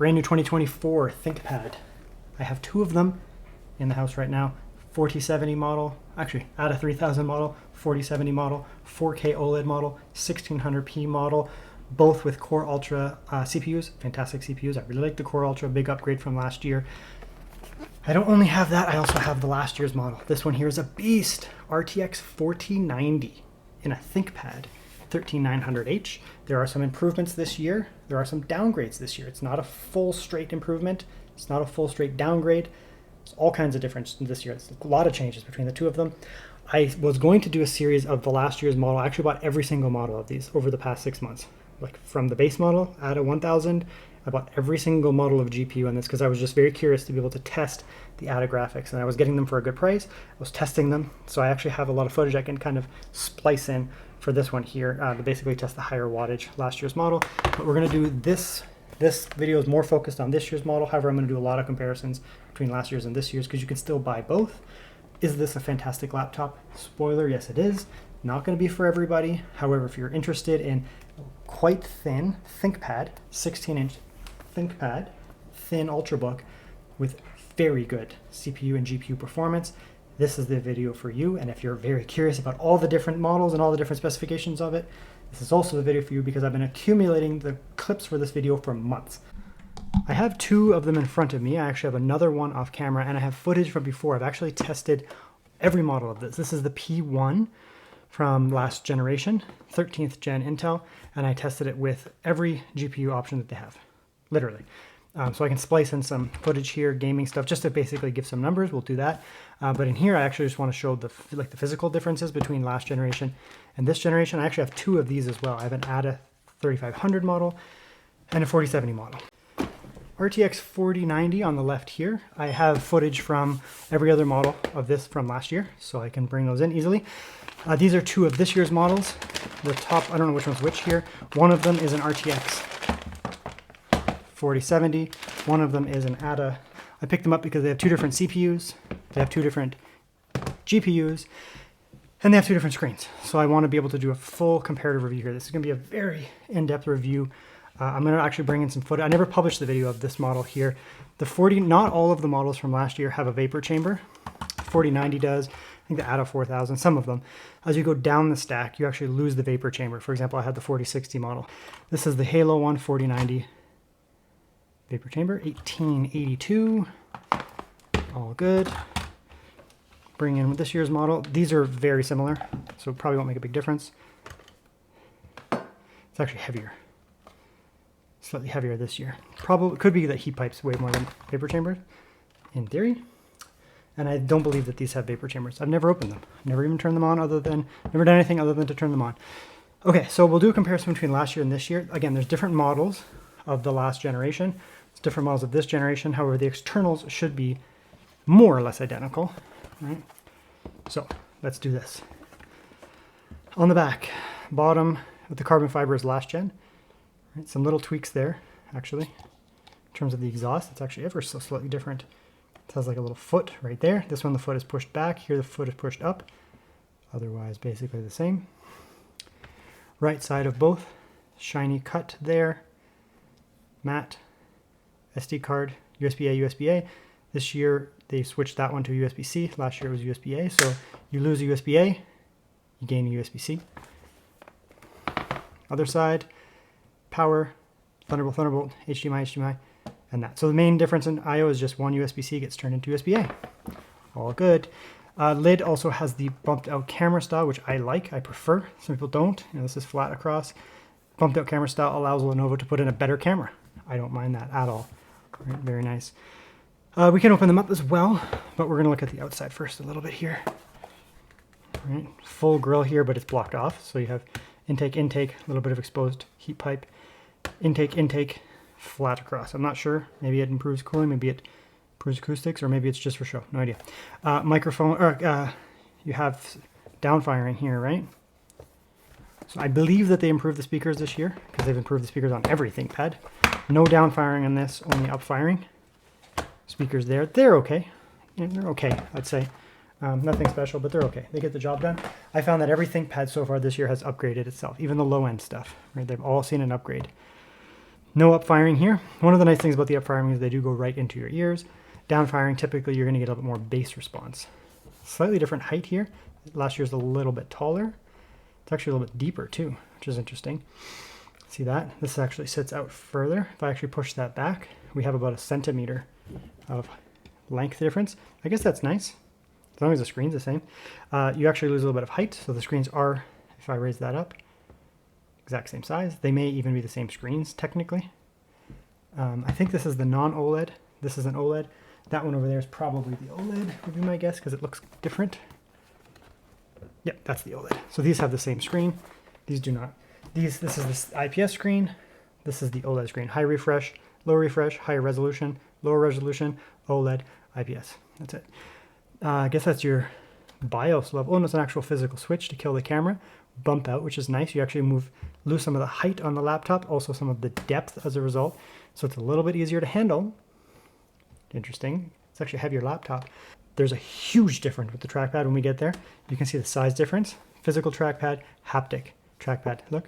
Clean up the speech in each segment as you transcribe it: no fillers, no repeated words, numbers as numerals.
Brand new 2024 ThinkPad. I have two of them in the house right now. 4070 model, actually ADA 3000 model, 4070 model, 4K OLED model, 1600p model, both with Core Ultra CPUs, fantastic CPUs. I really like the Core Ultra, big upgrade from last year. I don't only have that, I also have the last year's model. This one here is a beast, RTX 4090 in a ThinkPad 13900H. There are some improvements this year. There are some downgrades this year. It's not a full straight improvement. It's not a full straight downgrade. It's all kinds of difference this year. It's a lot of changes between the two of them. I was going to do a series of the last year's model. I actually bought every single model of these over the past 6 months. Like from the base model, ADA 1000, I bought every single model of GPU on this because I was just very curious to be able to test the ADA graphics, and I was getting them for a good price. I was testing them, so I actually have a lot of footage I can kind of splice in for this one here to basically test the higher wattage last year's model. But we're going to do this. This video is more focused on this year's model. However, I'm going to do a lot of comparisons between last year's and this year's because you can still buy both. Is this a fantastic laptop? Spoiler, yes it is. Not going to be for everybody. However, if you're interested in quite thin ThinkPad, 16-inch ThinkPad, thin Ultrabook with very good CPU and GPU performance, this is the video for you. And if you're very curious about all the different models and all the different specifications of it, this is also the video for you because I've been accumulating the clips for this video for months. I have two of them in front of me. I actually have another one off camera, and I have footage from before. I've actually tested every model of this. This is the P1 from last generation, 13th gen Intel, and I tested it with every GPU option that they have, literally. So I can splice in some footage here, gaming stuff, just to basically give some numbers. We'll do that. But in here, I actually just want to show the physical differences between last generation and this generation. I actually have two of these as well. I have an ADA 3500 model and a 4070 model. RTX 4090 on the left here. I have footage from every other model of this from last year, so I can bring those in easily. These are two of this year's models. The top, I don't know which one's which here. One of them is an RTX 4070. One of them is an ADA. I picked them up because they have two different CPUs, they have two different GPUs, and they have two different screens. So I want to be able to do a full comparative review here. This is going to be a very in-depth review. I'm going to actually bring in some footage. I never published the video of this model here. Not all of the models from last year have a vapor chamber. 4090 does. I think the ADA 4000, some of them. As you go down the stack, you actually lose the vapor chamber. For example, I had the 4060 model. This is the Halo one 4090 vapor chamber, 1882. All good. Bring in this year's model. These are very similar, so probably won't make a big difference. It's actually heavier. Slightly heavier this year. Probably could be that heat pipes weigh more than vapor chambers, in theory. And I don't believe that these have vapor chambers. I've never opened them. I've never even turned them on never done anything other than to turn them on. Okay, so we'll do a comparison between last year and this year. Again, there's different models of the last generation. It's different models of this generation. However, the externals should be more or less identical, right? So let's do this. On the back, bottom with the carbon fiber is last gen. Right, some little tweaks there, actually. In terms of the exhaust, it's actually ever so slightly different. It has like a little foot right there. This one, the foot is pushed back. Here, the foot is pushed up. Otherwise, basically the same. Right side of both, shiny cut there. Matte, SD card, USB-A, USB-A. This year, they switched that one to USB-C. Last year, it was USB-A. So you lose a USB-A, you gain a USB-C. Other side, power, Thunderbolt, HDMI, and that. So the main difference in I/O is just one USB-C gets turned into USB-A. All good. Lid also has the bumped out camera style, which I like, I prefer. Some people don't. This is flat across. Bumped out camera style allows Lenovo to put in a better camera. I don't mind that at all. Right, very nice. We can open them up as well, but we're going to look at the outside first a little bit here. Right, full grill here, but it's blocked off. So you have intake, a little bit of exposed heat pipe. Intake, flat across. I'm not sure. Maybe it improves cooling, maybe it improves acoustics, or maybe it's just for show. No idea. Microphone, or you have downfiring here, right? So I believe that they improved the speakers this year because they've improved the speakers on every ThinkPad. No downfiring on this, only upfiring. Speakers there. They're okay. Yeah, they're okay, I'd say. Nothing special, but they're okay. They get the job done. I found that every ThinkPad so far this year has upgraded itself, even the low-end stuff. Right? They've all seen an upgrade. No up firing here. One of the nice things about the up firing is they do go right into your ears. Down firing, typically you're going to get a little bit more bass response. Slightly different height here. Last year's a little bit taller. It's actually a little bit deeper too, which is interesting. See that? This actually sits out further. If I actually push that back, we have about a centimeter of length difference. I guess that's nice, as long as the screen's the same. You actually lose a little bit of height, so the screens are, if I raise that up, exact same size. They may even be the same screens, technically. I think this is the non-OLED. This is an OLED. That one over there is probably the OLED, would be my guess, because it looks different. Yep, that's the OLED. So these have the same screen. These do not. This is the IPS screen. This is the OLED screen. High refresh, low refresh, higher resolution, lower resolution, OLED, IPS. That's it. I guess that's your BIOS level. Oh, and it's an actual physical switch to kill the camera. Bump out, which is nice. You actually lose some of the height on the laptop, also some of the depth as a result. So it's a little bit easier to handle. Interesting. It's actually a heavier laptop. There's a huge difference with the trackpad when we get there. You can see the size difference. Physical trackpad, haptic trackpad. Look.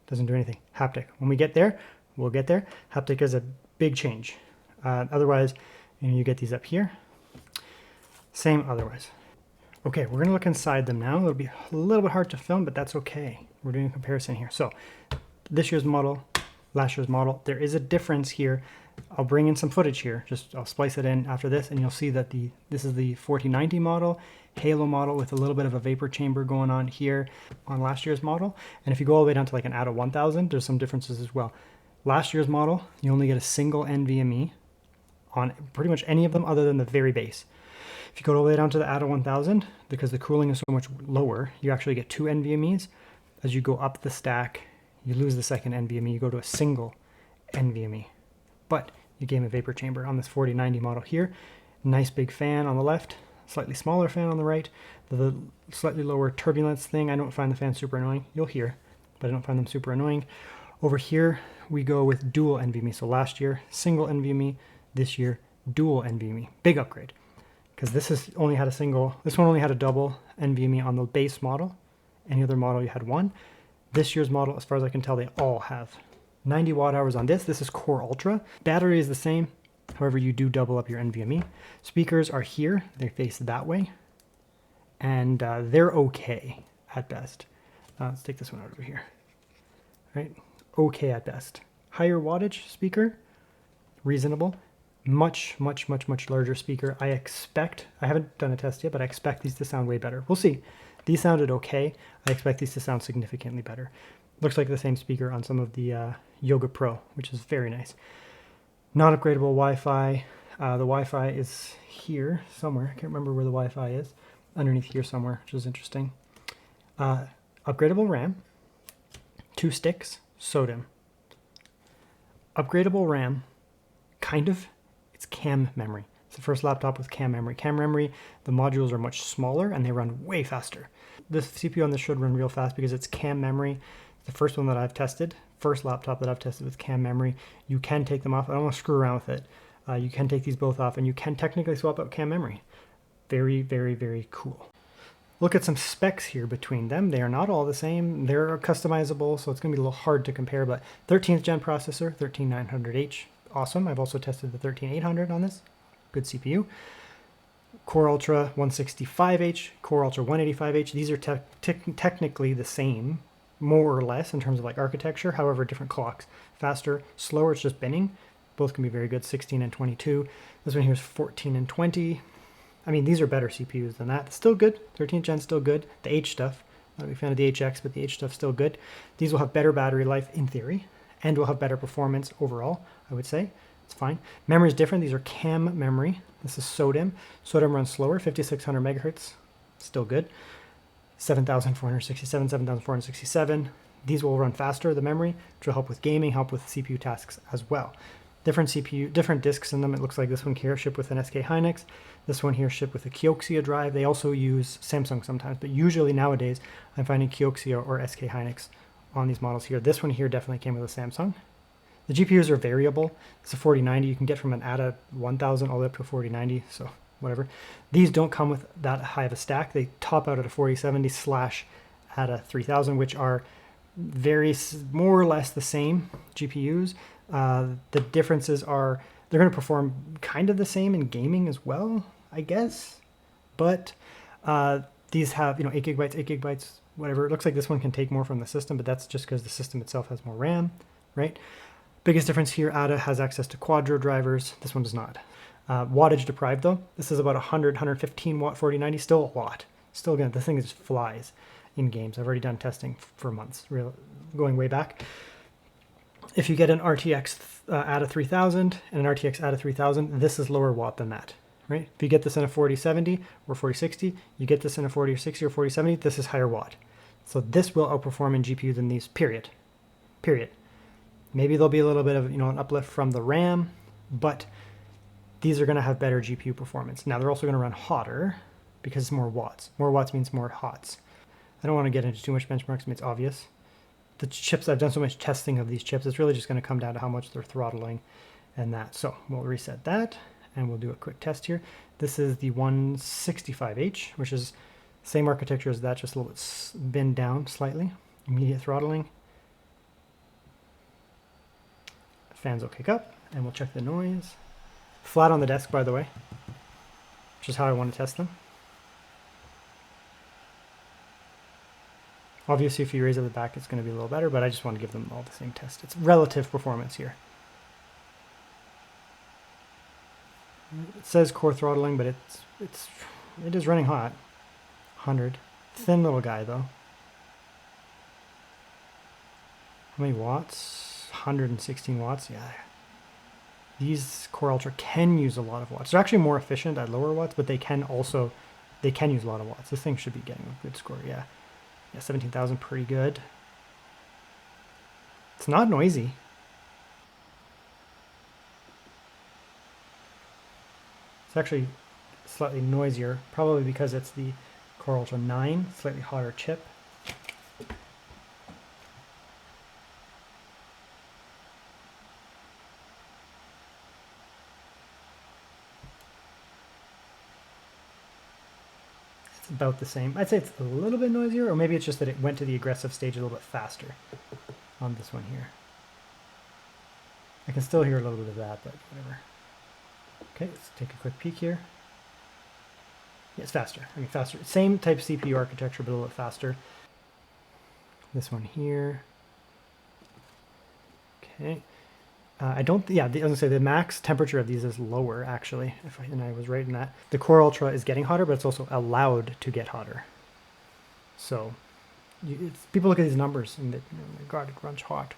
Doesn't do anything. Haptic. When we get there, we'll get there. Haptic is a big change. Otherwise, you get these up here. Same otherwise. Okay, we're going to look inside them now. It'll be a little bit hard to film, but that's okay. We're doing a comparison here. So this year's model, last year's model, there is a difference here. I'll bring in some footage here. I'll splice it in after this, and you'll see that this is the 4090 model, Halo model with a little bit of a vapor chamber going on here on last year's model. And if you go all the way down to like an ADA 1000, there's some differences as well. Last year's model, you only get a single NVMe on pretty much any of them other than the very base. If you go all the way down to the ADA 1000, because the cooling is so much lower, you actually get two NVMe's. As you go up the stack, you lose the second NVMe, you go to a single NVMe. But you gain a vapor chamber on this 4090 model here. Nice big fan on the left, slightly smaller fan on the right. The slightly lower turbulence thing, I don't find the fan super annoying. You'll hear, but I don't find them super annoying. Over here, we go with dual NVMe. So last year, single NVMe. This year, dual NVMe. Big upgrade. Because this one only had a double NVMe on the base model. Any other model, you had one. This year's model, as far as I can tell, they all have 90 watt hours on this. This is Core Ultra. Battery is the same. However, you do double up your NVMe. Speakers are here. They face that way. And they're okay at best. Let's take this one out over here. Right? Okay at best. Higher wattage speaker. Reasonable. Much larger speaker. I haven't done a test yet, but I expect these to sound way better. We'll see. These sounded okay. I expect these to sound significantly better. Looks like the same speaker on some of the Yoga Pro, which is very nice. Not upgradable Wi-Fi. The Wi-Fi is here somewhere. I can't remember where the Wi-Fi is. Underneath here somewhere, which is interesting. Upgradable RAM. 2 sticks. SODIMM. Upgradable RAM. Kind of. It's CAM memory. It's the first laptop with CAM memory. CAM memory, the modules are much smaller and they run way faster. This CPU on this should run real fast because it's CAM memory. The first one that I've tested, first laptop that I've tested with CAM memory, you can take them off. I don't want to screw around with it. You can take these both off and you can technically swap out CAM memory. Very cool. Look at some specs here between them. They are not all the same. They're customizable, so it's going to be a little hard to compare, but 13th gen processor, 13900H. Awesome. I've also tested the 13800 on this. Good CPU. Core Ultra 165H, Core Ultra 185H. These are technically the same, more or less, in terms of like architecture. However, different clocks. Faster, slower, it's just binning. Both can be very good, 16 and 22. This one here is 14 and 20. I mean, these are better CPUs than that. Still good. 13th gen still good. The H stuff, not a big fan of the HX, but the H stuff still good. These will have better battery life in theory, and will have better performance overall, I would say. It's fine. Memory is different. These are CAM memory. This is SODIMM. SODIMM runs slower, 5600 megahertz. Still good. 7467, 7467. These will run faster, the memory, which will help with gaming, help with CPU tasks as well. Different CPU, different disks in them. It looks like this one here shipped with an SK Hynix. This one here shipped with a Kioxia drive. They also use Samsung sometimes, but usually nowadays I'm finding Kioxia or SK Hynix on these models here. This one here definitely came with a Samsung. The GPUs are variable. It's a 4090. You can get from an ADA 1000 all the way up to a 4090, so whatever. These don't come with that high of a stack. They top out at a 4070 / ADA 3000, which are more or less the same GPUs. The differences are they're going to perform kind of the same in gaming as well, I guess. But these have 8 gigabytes, 8 gigabytes, whatever. It looks like this one can take more from the system, but that's just because the system itself has more RAM, right? Biggest difference here, ADA has access to Quadro drivers. This one does not. Wattage deprived though. This is about 100, 115 watt 4090, still a lot. Still, again, the thing just flies in games. I've already done testing for months, going way back. If you get an RTX ADA 3000 and an RTX ADA 3000, this is lower watt than that, right? If you get this in a 4070 or 4060, you get this in a 4060 or 4070, this is higher watt. So this will outperform in GPU than these, period. Maybe there'll be a little bit of an uplift from the RAM, but these are going to have better GPU performance. Now they're also going to run hotter because it's more watts. More watts means more hots. I don't want to get into too much benchmarks, I mean, it's obvious. The chips, I've done so much testing of these chips, it's really just going to come down to how much they're throttling and that. So we'll reset that and we'll do a quick test here. This is the 165H, which is same architecture as that, just a little bit bend down slightly. Immediate throttling. Fans will kick up and we'll check the noise. Flat on the desk, by the way, which is how I want to test them. Obviously, if you raise it at the back, it's going to be a little better, but I just want to give them all the same test. It's relative performance here. It says core throttling, but it is running hot. 100. Thin little guy, though. How many watts? 116 watts, yeah. These Core Ultra can use a lot of watts. They're actually more efficient at lower watts, but they can use a lot of watts. This thing should be getting a good score, yeah. Yeah, 17,000, pretty good. It's not noisy. It's actually slightly noisier, probably because it's the Core Ultra 9, slightly hotter chip. About the same. I'd say it's a little bit noisier, or maybe it's just that it went to the aggressive stage a little bit faster on this one here. I can still hear a little bit of that, but whatever. Okay, let's take a quick peek here. Yeah, it's faster. I mean, faster. Same type of CPU architecture, but a little bit faster. This one here. Okay. I was gonna say the max temperature of these is lower actually, and I was right in that. The Core Ultra is getting hotter, but it's also allowed to get hotter. So people look at these numbers and oh my God, it runs hot.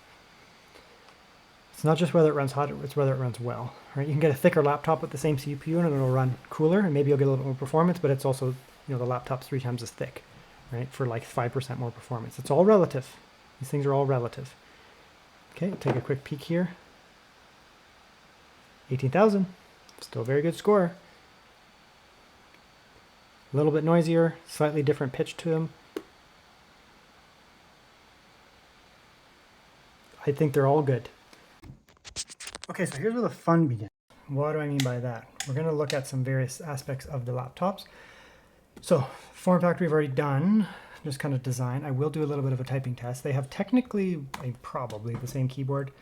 It's not just whether it runs hot, it's whether it runs well, right? You can get a thicker laptop with the same CPU and it'll run cooler, and maybe you'll get a little bit more performance, but it's also, the laptop's 3 times as thick, right? For like 5% more performance. It's all relative. These things are all relative. Okay, take a quick peek here. 18,000, still a very good score. A little bit noisier, slightly different pitch to them. I think they're all good. Okay, so here's where the fun begins. What do I mean by that? We're going to look at some various aspects of the laptops. So form factor we've already done, just kind of design. I will do a little bit of a typing test. They have technically probably the same keyboard.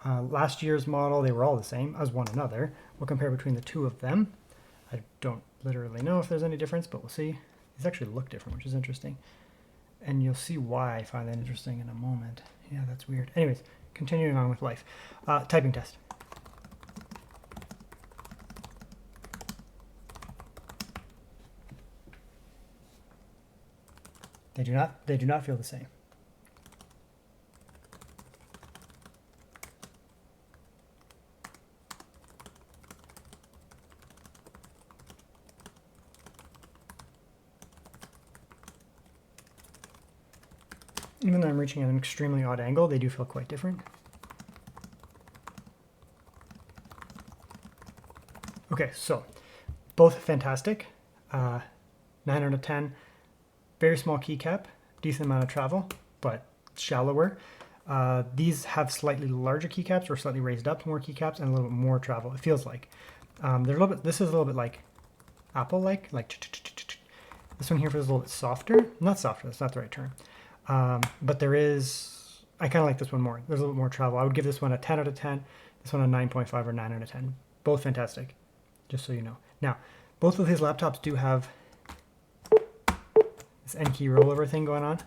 Last year's model, they were all the same as one another. We'll compare between the two of them. I don't literally know if there's any difference, but we'll see. These actually look different, which is interesting. And you'll see why I find that interesting in a moment. Yeah, that's weird. Anyways, continuing on with life. Typing test. They do not feel the same. Even though I'm reaching at an extremely odd angle, they do feel quite different. Okay, so both fantastic. 9 out of 10. Very small keycap, decent amount of travel, but shallower. These have slightly larger keycaps or slightly raised up more keycaps and a little bit more travel, it feels like. They're a little bit, this is a little bit like Apple-like, this one here feels a little bit softer. Not softer, that's not the right term. But there is I kind of like this one more. There's a little more travel. I would give this one a 10 out of 10, this one a 9.5 or 9 out of 10. Both fantastic, just so you know. Now, both of these laptops do have this N key rollover thing going on.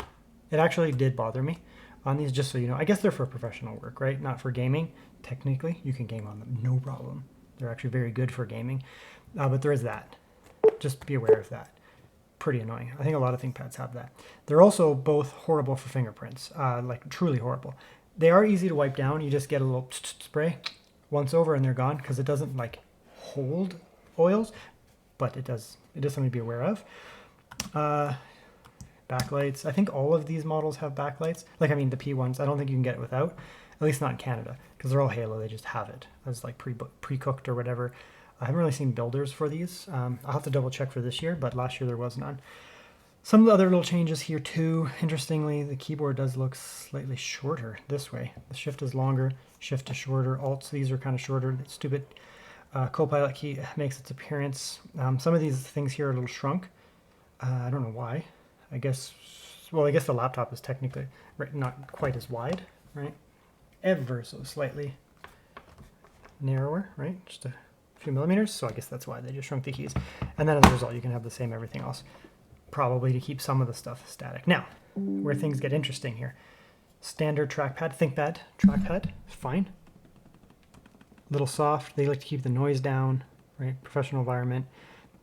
It actually did bother me on these, just so you know. I guess they're for professional work, right? Not for gaming. Technically, you can game on them, no problem. They're actually very good for gaming, but there is that. Just be aware of that. Pretty annoying. I think a lot of ThinkPads have that. They're also both horrible for fingerprints, like truly horrible. They are easy to wipe down. You just get a little spray once over and they're gone, because it doesn't like hold oils, but it does something to be aware of. Backlights. I think all of these models have backlights. Like, I mean, the P1s, I don't think you can get it without, at least not in Canada, because they're all Halo. They just have it as like pre-cooked or whatever. I haven't really seen builders for these. I'll have to double check for this year, but last year there was none. Some of the other little changes here too. Interestingly, the keyboard does look slightly shorter this way. The shift is longer, shift is shorter. Alts, these are kind of shorter. That stupid Copilot key makes its appearance. Some of these things here are a little shrunk. I don't know why. I guess the laptop is technically not quite as wide, right? Ever so slightly narrower, right? Just a few millimeters. So I guess that's why they just shrunk the keys. And then as a result, you can have the same everything else, probably to keep some of the stuff static. Now, where things get interesting here. Standard trackpad, ThinkPad trackpad, fine. Little soft. They like to keep the noise down, right? Professional environment,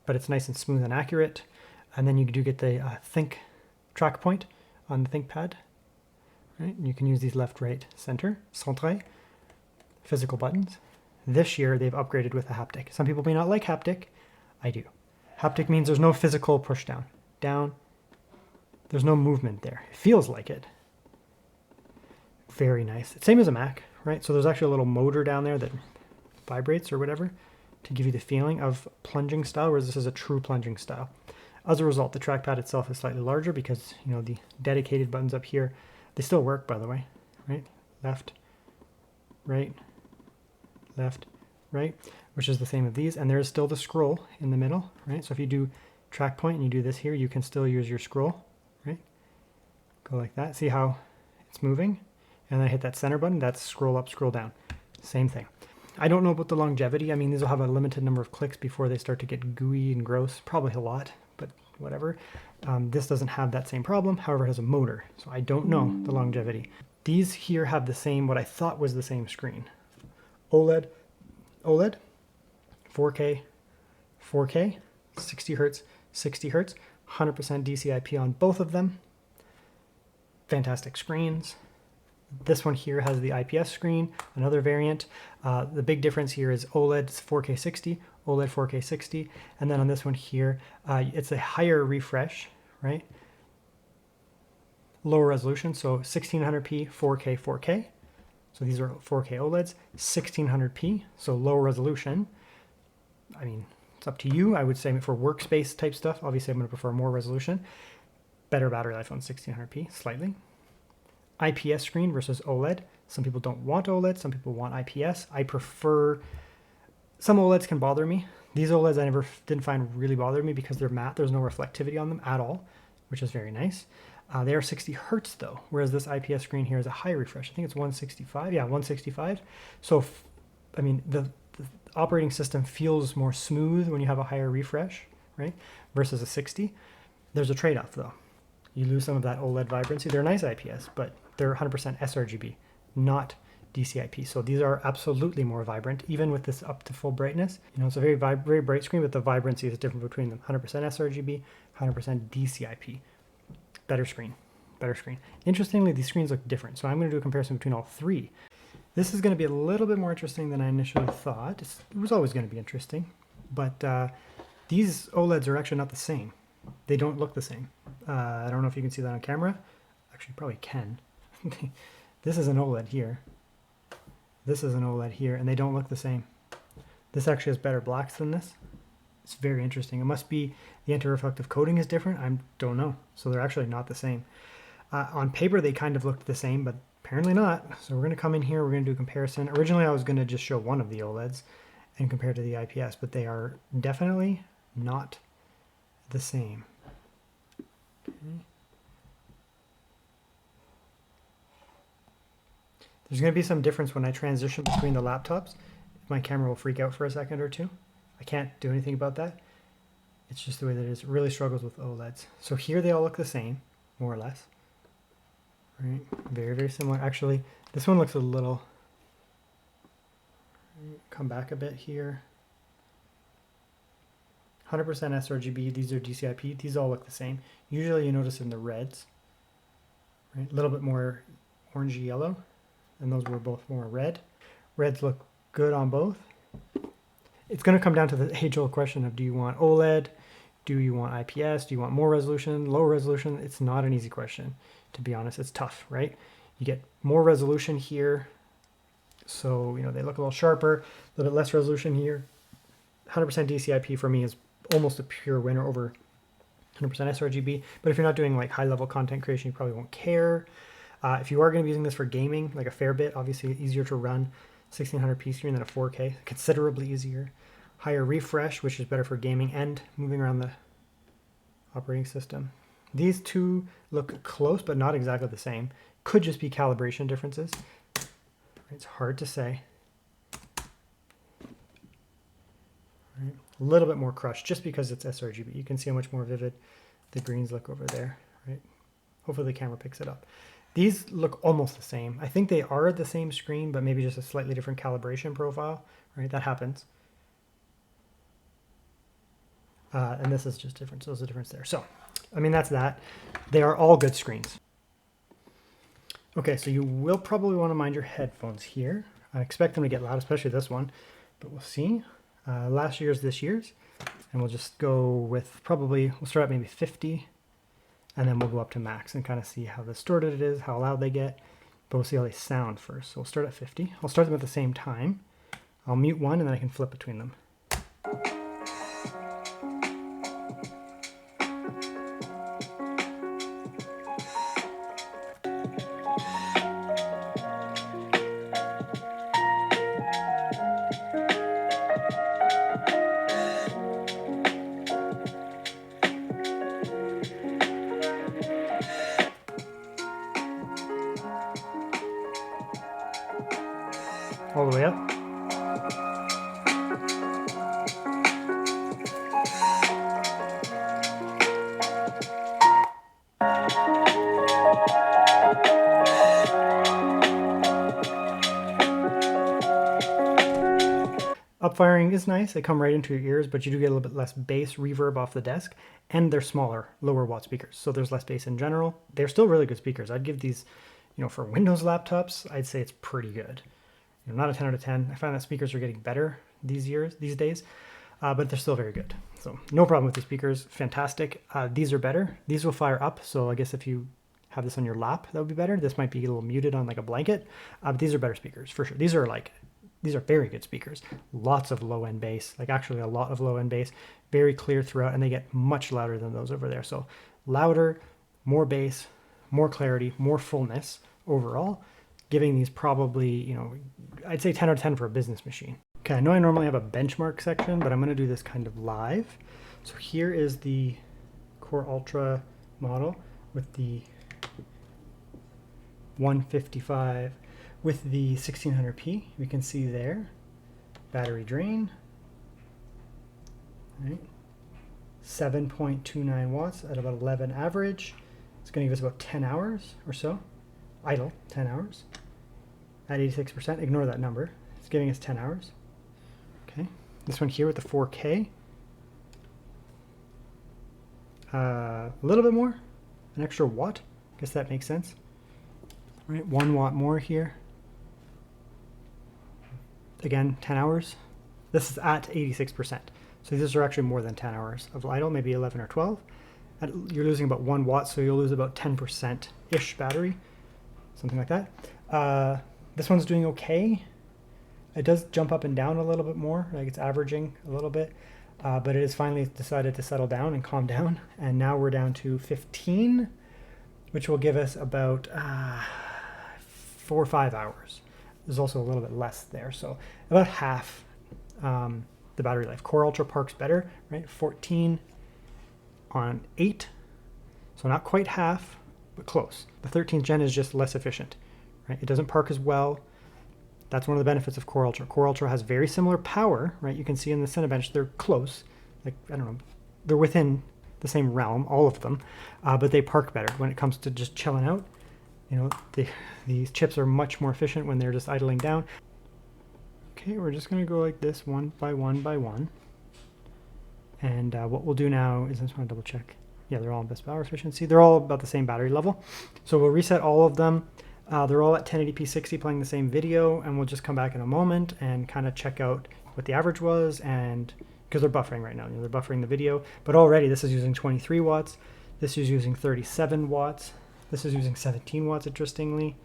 but it's nice and smooth and accurate. And then you do get the Think track point on the ThinkPad, right? And you can use these left, right, center, centre, physical buttons. This year they've upgraded with a haptic. Some people may not like haptic. I do. Haptic means there's no physical push down. Down. There's no movement there. It feels like it. Very nice. Same as a Mac, right? So there's actually a little motor down there that vibrates or whatever to give you the feeling of plunging style, whereas this is a true plunging style. As a result, the trackpad itself is slightly larger because, you know, the dedicated buttons up here, they still work, by the way, right? Left, right, left, right, which is the same of these. And there is still the scroll in the middle, right? So if you do track point and you do this here, you can still use your scroll, right? Go like that. See how it's moving? And then I hit that center button. That's scroll up, scroll down. Same thing. I don't know about the longevity. I mean, these will have a limited number of clicks before they start to get gooey and gross. Probably a lot, but whatever. This doesn't have that same problem, however, it has a motor. So I don't know the longevity. These here have the same, what I thought was the same screen. OLED, 4K, 60 hertz, 60 hertz, 100% DCI-P on both of them. Fantastic screens. This one here has the IPS screen, another variant. The big difference here is OLED 4K 60, OLED 4K 60, and then on this one here, it's a higher refresh, right? Lower resolution, so 1600p, 4K, 4K. So these are 4K OLEDs, 1600p, so lower resolution. I mean, it's up to you. I would say for workspace type stuff, obviously I'm going to prefer more resolution. Better battery life on 1600p, slightly. IPS screen versus OLED. Some people don't want OLED, some people want IPS. I prefer, some OLEDs can bother me. These OLEDs I didn't find really bother me because they're matte. There's no reflectivity on them at all, which is very nice. They are 60 hertz though, whereas this IPS screen here is a high refresh. I think it's 165. Yeah, 165. So, I mean, the operating system feels more smooth when you have a higher refresh, right? Versus a 60. There's a trade-off though. You lose some of that OLED vibrancy. They're nice IPS, but they're 100% sRGB, not DCI-P. So these are absolutely more vibrant, even with this up to full brightness. You know, it's a very bright screen, but the vibrancy is different between them. 100% sRGB, 100% DCI-P. Better screen, better screen. Interestingly, these screens look different. So I'm going to do a comparison between all three. This is going to be a little bit more interesting than I initially thought. It was always going to be interesting, but these OLEDs are actually not the same. They don't look the same. I don't know if you can see that on camera. Actually, you probably can. This is an OLED here. This is an OLED here, and they don't look the same. This actually has better blacks than this. It's very interesting. It must be the anti-reflective coating is different. I don't know. So they're actually not the same. On paper, they kind of looked the same, but apparently not. So we're going to come in here. We're going to do a comparison. Originally, I was going to just show one of the OLEDs and compare to the IPS, but they are definitely not the same. Okay. There's going to be some difference when I transition between the laptops. My camera will freak out for a second or two. I can't do anything about that. It's just the way that it is. It really struggles with OLEDs. So here they all look the same, more or less. Right? Very, very similar. Actually, this one looks a little... Come back a bit here. 100% sRGB. These are DCI-P. These all look the same. Usually you notice in the reds, right? A little bit more orangey yellow, and those were both more red. Reds look good on both. It's going to come down to the age-old question of, do you want OLED? Do you want IPS? Do you want more resolution, lower resolution? It's not an easy question, to be honest. It's tough, right? You get more resolution here, so you know they look a little sharper. A little bit less resolution here. 100% DCI-P for me is almost a pure winner over 100% sRGB. But if you're not doing like high-level content creation, you probably won't care. If you are going to be using this for gaming, like a fair bit, obviously easier to run 1600p screen than a 4K, considerably easier. Higher refresh, which is better for gaming and moving around the operating system. These two look close, but not exactly the same. Could just be calibration differences. It's hard to say. Right. A little bit more crushed just because it's sRGB. You can see how much more vivid the greens look over there. Right. Hopefully the camera picks it up. These look almost the same. I think they are the same screen, but maybe just a slightly different calibration profile. Right. That happens. And this is just different. So there's a difference there. So, I mean, that's that. They are all good screens. Okay, so you will probably want to mind your headphones here. I expect them to get loud, especially this one, but we'll see. Last year's, this year's, and we'll just go with probably, we'll start at maybe 50, and then we'll go up to max and kind of see how distorted it is, how loud they get, but we'll see how they sound first. So we'll start at 50. I'll start them at the same time. I'll mute one, and then I can flip between them. All the way up. Upfiring is nice. They come right into your ears, but you do get a little bit less bass reverb off the desk, and they're smaller, lower watt speakers. So there's less bass in general. They're still really good speakers. I'd give these, you know, for Windows laptops, I'd say it's pretty good. You know, not a 10 out of 10. I find that speakers are getting better these days, but they're still very good. So no problem with the speakers. Fantastic. These are better. These will fire up. So I guess if you have this on your lap, that would be better. This might be a little muted on like a blanket, but these are better speakers for sure. These are very good speakers. Lots of low end bass, like actually a lot of low end bass, very clear throughout, and they get much louder than those over there. So louder, more bass, more clarity, more fullness overall, giving these probably, you know, I'd say 10 out of 10 for a business machine. Okay, I know I normally have a benchmark section, but I'm going to do this kind of live. So here is the Core Ultra model with the 155 with the 1600p. We can see there, battery drain, right? 7.29 watts at about 11 average. It's going to give us about 10 hours or so. Idle, 10 hours. At 86%, ignore that number. It's giving us 10 hours. Okay, this one here with the 4K. A little bit more, an extra watt. Guess that makes sense. Right, 1 watt more here. Again, 10 hours. This is at 86%. So these are actually more than 10 hours of idle, maybe 11 or 12. You're losing about 1 watt, so you'll lose about 10%-ish battery, something like that. This one's doing okay. It does jump up and down a little bit more, like it's averaging a little bit, but it has finally decided to settle down and calm down. And now we're down to 15, which will give us about 4 or 5 hours. There's also a little bit less there, so about half the battery life. Core Ultra Park's better, right? 14 on 8, so not quite half, but close. The 13th gen is just less efficient, right? It doesn't park as well. That's one of the benefits of Core Ultra. Core Ultra has very similar power, right? You can see in the Cinebench, they're close. Like, I don't know, they're within the same realm, all of them, but they park better when it comes to just chilling out. You know, these chips are much more efficient when they're just idling down. Okay, we're just gonna go like this, one by one by one. And what we'll do now is, I just wanna double check. Yeah, they're all best power efficiency. They're all about the same battery level. So we'll reset all of them. They're all at 1080p 60 playing the same video, and we'll just come back in a moment and kind of check out what the average was, and because they're buffering right now, you know, they're buffering the video, but already this is using 23 watts, this is using 37 watts, this is using 17 watts, interestingly.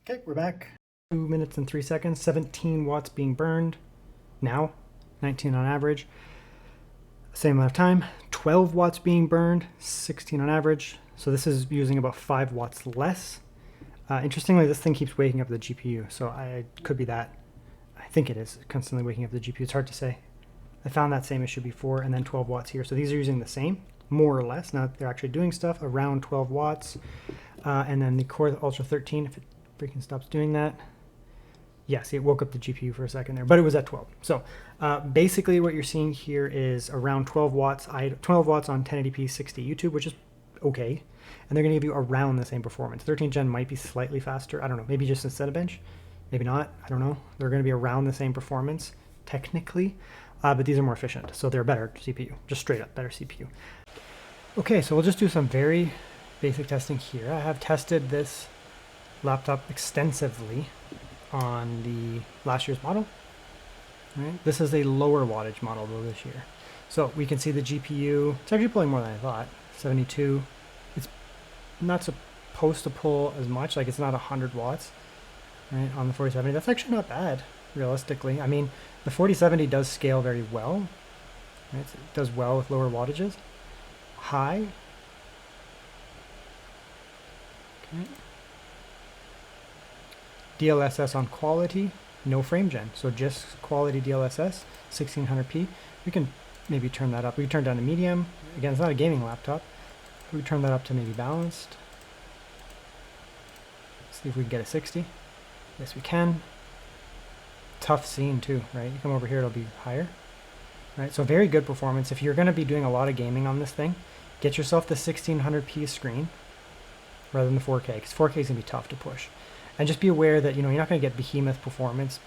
Okay, we're back. 2 minutes and 3 seconds, 17 watts being burned now, 19 on average. Same amount of time, 12 watts being burned, 16 on average. So this is using about 5 watts less. Interestingly, this thing keeps waking up the GPU, so I could be that. I think it is constantly waking up the GPU. It's hard to say. I found that same issue before, and then 12 watts here. So these are using the same, more or less. Now they're actually doing stuff around 12 watts. And then the Core Ultra 13, if it freaking stops doing that. Yeah, see, it woke up the GPU for a second there, but it was at 12. So basically what you're seeing here is around 12 watts, 12 watts on 1080p 60 YouTube, which is okay. And they're going to give you around the same performance. 13th gen might be slightly faster. I don't know. Maybe just instead of bench. Maybe not. I don't know. They're going to be around the same performance, technically. But these are more efficient. So they're better CPU. Just straight up better CPU. Okay, so we'll just do some very basic testing here. I have tested this laptop extensively on the last year's model. Right? This is a lower wattage model though this year. So we can see the GPU. It's actually pulling more than I thought. 72. It's not supposed to pull as much, like it's not 100 watts, right, on the 4070. That's actually not bad, realistically. I mean, the 4070 does scale very well, right? It does well with lower wattages. High. Okay. DLSS on quality, no frame gen, so just quality DLSS, 1600p. We can maybe turn that up. We can turn down to medium. Again, it's not a gaming laptop. We turn that up to maybe balanced. See if we can get a 60. Yes, we can. Tough scene too, right? You come over here, it'll be higher. Right, so very good performance. If you're going to be doing a lot of gaming on this thing, get yourself the 1600p screen rather than the 4K, because 4K is going to be tough to push. And just be aware that, you know, you're not going to get behemoth performance,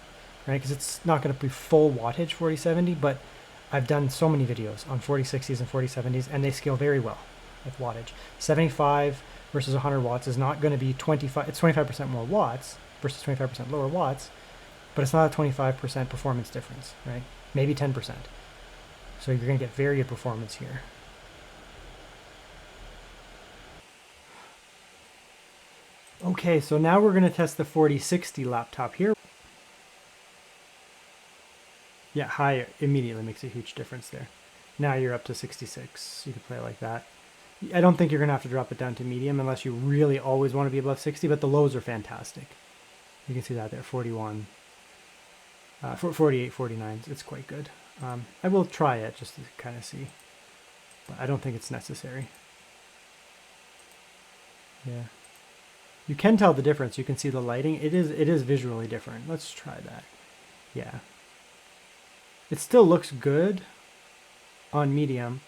right? Because it's not going to be full wattage 4070, but I've done so many videos on 4060s and 4070s, and they scale very well with wattage. 75 versus 100 watts is not going to be 25, it's 25% more watts versus 25% lower watts, but it's not a 25% performance difference, right? Maybe 10%. So you're going to get very good performance here. Okay, so now we're going to test the 4060 laptop here. Yeah, high immediately makes a huge difference there. Now you're up to 66. You can play it like that. I don't think you're going to have to drop it down to medium unless you really always want to be above 60, but the lows are fantastic. You can see that there, 41, 48, 49. It's quite good. I will try it just to kind of see, but I don't think it's necessary. Yeah. You can tell the difference. You can see the lighting. It is visually different. Let's try that. Yeah. It still looks good on medium,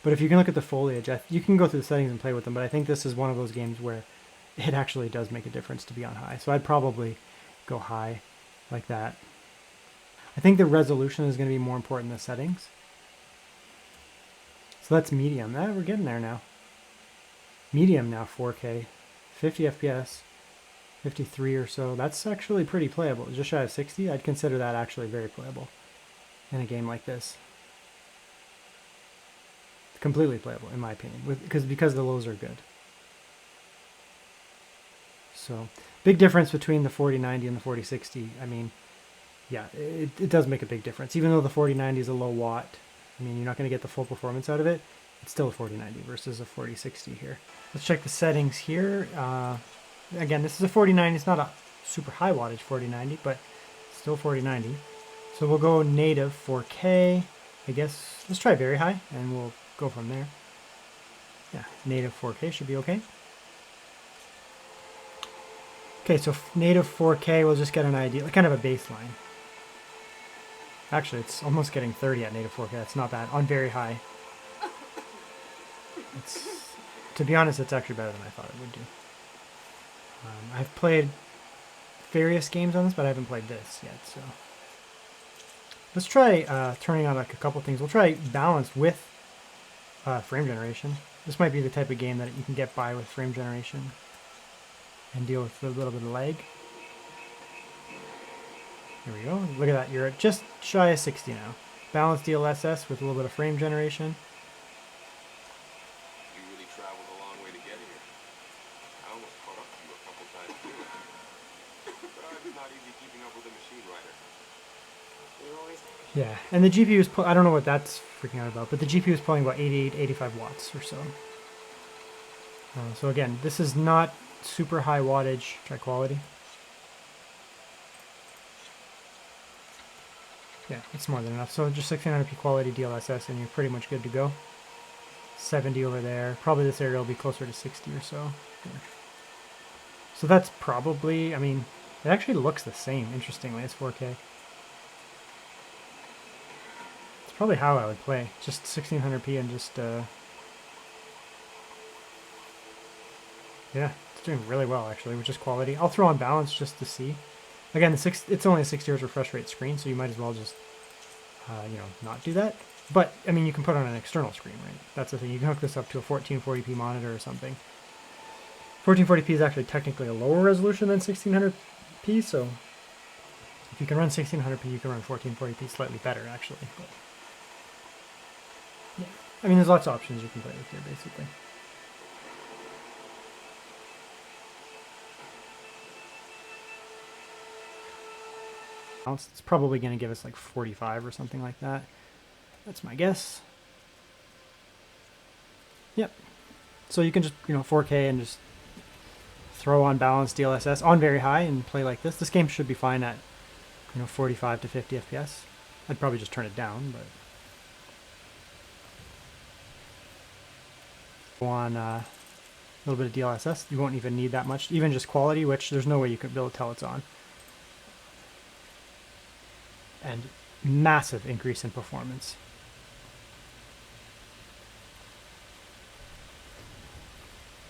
but if you can look at the foliage, you can go through the settings and play with them, but I think this is one of those games where it actually does make a difference to be on high. So I'd probably go high like that. I think the resolution is going to be more important than the settings. So that's medium. We're getting there now. Medium now, 4K, 50 FPS, 53 or so. That's actually pretty playable. Just shy of 60. I'd consider that actually very playable in a game like this. Completely playable, in my opinion, because the lows are good. So, big difference between the 4090 and the 4060. I mean, yeah, it does make a big difference. Even though the 4090 is a low watt, I mean, you're not going to get the full performance out of it. It's still a 4090 versus a 4060 here. Let's check the settings here. Again, this is a 4090. It's not a super high wattage 4090, but still 4090. So we'll go native 4K. I guess let's try very high, and we'll go from there. Yeah, native 4K should be okay. Okay, so native 4K, we'll just get an idea, kind of a baseline. Actually, it's almost getting 30 at native 4K. That's not bad. On very high. It's, to be honest, it's actually better than I thought it would do. I've played various games on this, but I haven't played this yet, so. Let's try turning on like a couple things. We'll try balanced with frame generation. This might be the type of game that you can get by with frame generation and deal with a little bit of lag. Here we go. Look at that. You're at just shy of 60 now. Balanced DLSS with a little bit of frame generation. You really traveled a long way to get here. I almost caught up to you a couple times too. But it's not easy keeping up with a machine writer. You always. Yeah, and the GPU is, I don't know what that's freaking out about, but the GPU is pulling about 88, 85 watts or so. So again, this is not super high wattage. Try quality. Yeah, it's more than enough. So just 1600p quality DLSS and you're pretty much good to go. 70 over there. Probably this area will be closer to 60 or so. Yeah. So that's probably, I mean, it actually looks the same, interestingly, as 4K. It's probably how I would play. Just 1600p and just, yeah, it's doing really well actually, which is quality. I'll throw on balance just to see. Again, it's only a 60 Hz refresh rate screen, so you might as well just, you know, not do that. But, I mean, you can put on an external screen, right? That's the thing. You can hook this up to a 1440p monitor or something. 1440p is actually technically a lower resolution than 1600p, so if you can run 1600p, you can run 1440p slightly better, actually. But, yeah. I mean, there's lots of options you can play with here, basically. It's probably going to give us like 45 or something like that. That's my guess. Yep. So you can just, you know, 4K and just throw on balanced DLSS on very high and play like this. This game should be fine at, you know, 45 to 50 FPS. I'd probably just turn it down, but go on a little bit of DLSS. You won't even need that much, even just quality, which there's no way you could be able to tell it's on. And massive increase in performance.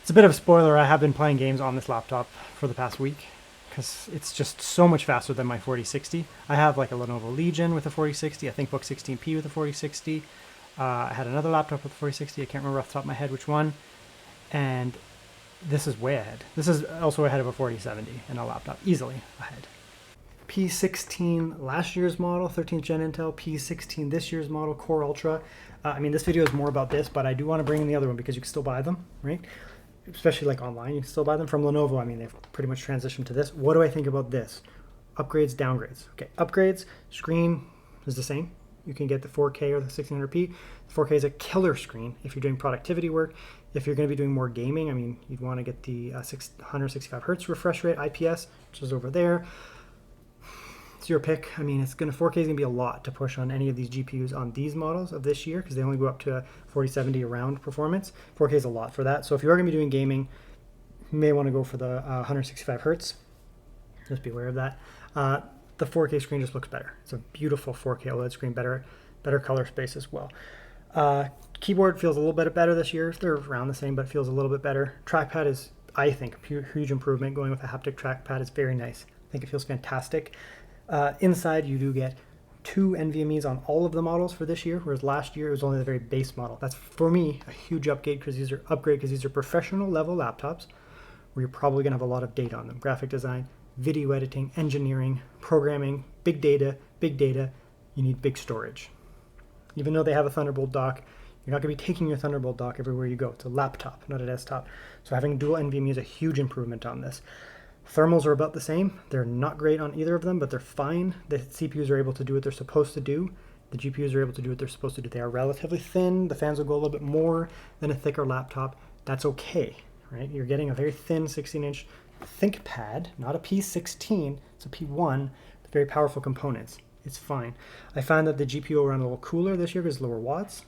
It's a bit of a spoiler, I have been playing games on this laptop for the past week because it's just so much faster than my 4060. I have like a Lenovo Legion with a 4060, a ThinkBook 16P with a 4060. I had another laptop with a 4060, I can't remember off the top of my head which one. And this is way ahead. This is also ahead of a 4070 in a laptop, easily ahead. P16 last year's model, 13th gen Intel, P16 this year's model, Core Ultra. I mean, this video is more about this, but I do want to bring in the other one because you can still buy them, right? Especially like online, you can still buy them from Lenovo. I mean, they've pretty much transitioned to this. What do I think about this? Upgrades, downgrades. Okay, upgrades, screen is the same. You can get the 4K or the 1600p. The 4K is a killer screen if you're doing productivity work. If you're going to be doing more gaming, I mean, you'd want to get the 165 Hertz refresh rate IPS, which is over there. It's your pick. I mean, 4K is gonna be a lot to push on any of these GPUs on these models of this year because they only go up to 4070 around performance. 4K is a lot for that. So if you are gonna be doing gaming, you may want to go for the 165 Hertz. Just be aware of that. The 4K screen just looks better. It's a beautiful 4K OLED screen, better color space as well. Keyboard feels a little bit better this year. They're around the same, but feels a little bit better. Trackpad is, I think, a huge improvement. Going with a haptic trackpad is very nice. I think it feels fantastic. Inside, you do get 2 NVMEs on all of the models for this year, whereas last year it was only the very base model. That's, for me, a huge upgrade because these are professional level laptops where you're probably going to have a lot of data on them. Graphic design, video editing, engineering, programming, big data. You need big storage. Even though they have a Thunderbolt dock, you're not going to be taking your Thunderbolt dock everywhere you go. It's a laptop, not a desktop. So having dual NVMe is a huge improvement on this. Thermals are about the same. They're not great on either of them, but they're fine. The CPUs are able to do what they're supposed to do. The GPUs are able to do what they're supposed to do. They are relatively thin. The fans will go a little bit more than a thicker laptop. That's okay, right? You're getting a very thin 16-inch ThinkPad, not a P16. It's a P1 with very powerful components. It's fine. I found that the GPU will run a little cooler this year because lower watts.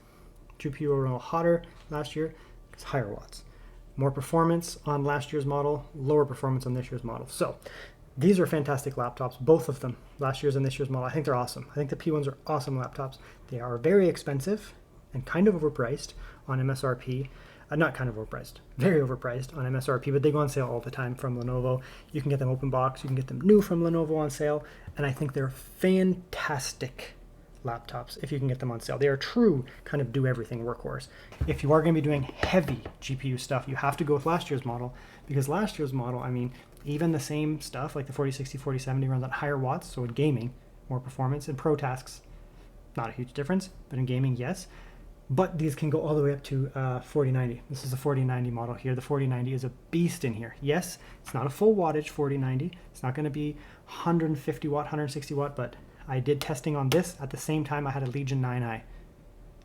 GPU will run a little hotter last year because higher watts. More performance on last year's model, lower performance on this year's model. So these are fantastic laptops, both of them, last year's and this year's model. I think they're awesome. I think the P1s are awesome laptops. They are very expensive and kind of overpriced on MSRP. Not kind of overpriced, very overpriced on MSRP, but they go on sale all the time from Lenovo. You can get them open box, you can get them new from Lenovo on sale, and I think they're fantastic laptops if you can get them on sale. They are true kind of do everything workhorse. If you are going to be doing heavy GPU stuff, you have to go with last year's model, because last year's model, I mean, even the same stuff like the 4060, 4070 runs at higher watts, so in gaming, more performance. In pro tasks, not a huge difference, but in gaming, yes. But these can go all the way up to 4090. This is the 4090 model here. The 4090 is a beast in here. Yes, it's not a full wattage 4090. It's not going to be 150 watt, 160 watt, but I did testing on this at the same time I had a Legion 9i.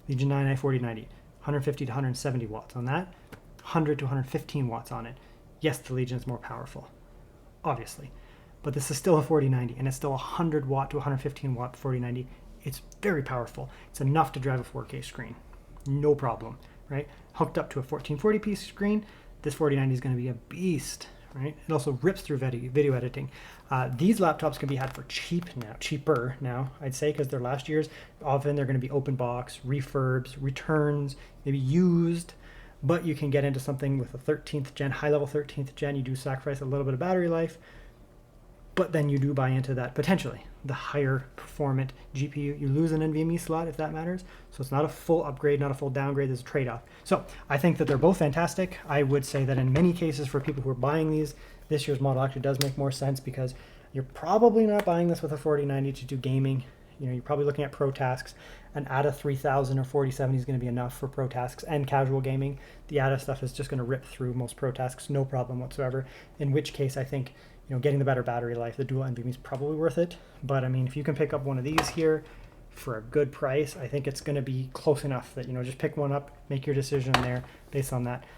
Legion 9i 4090, 150 to 170 watts on that, 100 to 115 watts on it. Yes, the Legion is more powerful, obviously, but this is still a 4090, and it's still a 100 watt to 115 watt 4090. It's very powerful. It's enough to drive a 4K screen. No problem, right? Hooked up to a 1440p screen, this 4090 is going to be a beast, right? It also rips through video editing. These laptops can be had for cheaper now, I'd say, because they're last year's. Often they're going to be open box, refurbs, returns, maybe used, but you can get into something with a 13th gen, high-level 13th gen. You do sacrifice a little bit of battery life, but then you do buy into that, potentially, the higher performant GPU. You lose an NVMe slot if that matters. So it's not a full upgrade, not a full downgrade, there's a trade-off. So I think that they're both fantastic. I would say that in many cases for people who are buying these, this year's model actually does make more sense, because you're probably not buying this with a 4090 to do gaming. You know, you're probably looking at pro tasks. An ADA 3000 or 4070 is going to be enough for pro tasks and casual gaming. The ADA stuff is just going to rip through most pro tasks, no problem whatsoever. In which case, I think, you know, getting the better battery life, the dual NVMe is probably worth it. But I mean, if you can pick up one of these here for a good price, I think it's going to be close enough that, you know, just pick one up, make your decision there based on that.